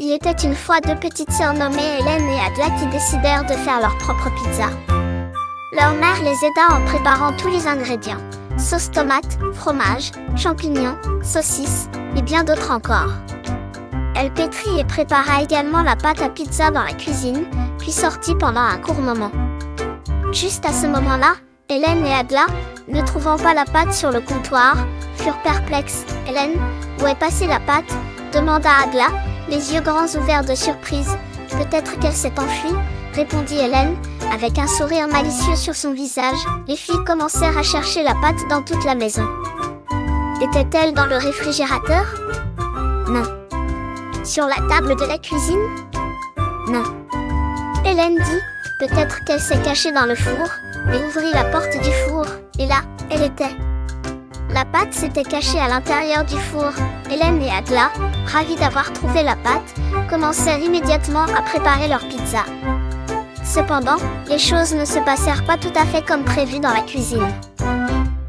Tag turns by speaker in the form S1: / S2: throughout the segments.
S1: Il était une fois deux petites sœurs nommées Hélène et Adla qui décidèrent de faire leur propre pizza. Leur mère les aida en préparant tous les ingrédients. Sauce tomate, fromage, champignons, saucisses, et bien d'autres encore. Elle pétrit et prépara également la pâte à pizza dans la cuisine, puis sortit pendant un court moment. Juste à ce moment-là, Hélène et Adla, ne trouvant pas la pâte sur le comptoir, furent perplexes. Hélène, où est passée la pâte? Demanda Adla, les yeux grands ouverts de surprise. Peut-être qu'elle s'est enfuie, répondit Hélène, avec un sourire malicieux sur son visage. Les filles commencèrent à chercher la pâte dans toute la maison. Était-elle dans le réfrigérateur? Non. Sur la table de la cuisine? Non. Hélène dit, peut-être qu'elle s'est cachée dans le four, et ouvrit la porte du four, et là, elle était. La pâte s'était cachée à l'intérieur du four. Hélène et Adla, ravis d'avoir trouvé la pâte, commencèrent immédiatement à préparer leur pizza. Cependant, les choses ne se passèrent pas tout à fait comme prévu dans la cuisine.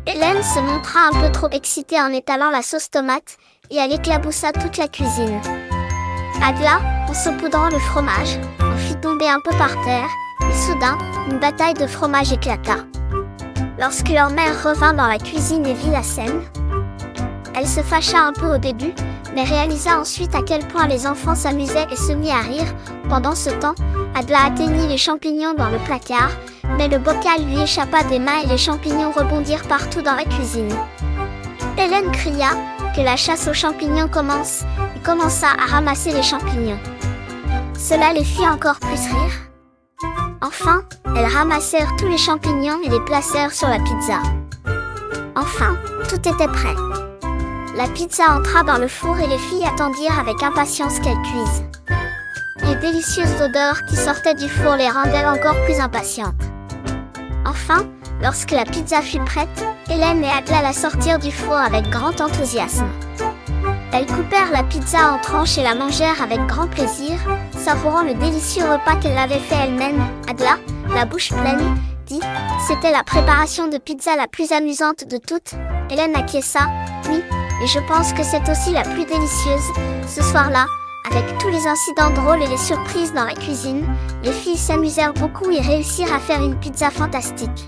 S1: Hélène se montra un peu trop excitée en étalant la sauce tomate, et elle éclaboussa toute la cuisine. Adla, en saupoudrant le fromage, en fit tomber un peu par terre, et soudain, une bataille de fromage éclata. Lorsque leur mère revint dans la cuisine et vit la scène, elle se fâcha un peu au début, mais réalisa ensuite à quel point les enfants s'amusaient et se mit à rire. Pendant ce temps, Adla atteignit les champignons dans le placard, mais le bocal lui échappa des mains et les champignons rebondirent partout dans la cuisine. Hélène cria que la chasse aux champignons commence et commença à ramasser les champignons. Cela les fit encore plus rire. Enfin, elles ramassèrent tous les champignons et les placèrent sur la pizza. Enfin, tout était prêt. La pizza entra dans le four et les filles attendirent avec impatience qu'elle cuise. Les délicieuses odeurs qui sortaient du four les rendaient encore plus impatientes. Enfin, lorsque la pizza fut prête, Hélène et Adla la sortirent du four avec grand enthousiasme. Elles coupèrent la pizza en tranches et la mangèrent avec grand plaisir, savourant le délicieux repas qu'elle avait fait elle-même. Adla, la bouche pleine, dit « C'était la préparation de pizza la plus amusante de toutes ». Hélène acquiesça « Oui, et je pense que c'est aussi la plus délicieuse ». Ce soir-là, avec tous les incidents drôles et les surprises dans la cuisine, les filles s'amusèrent beaucoup et réussirent à faire une pizza fantastique.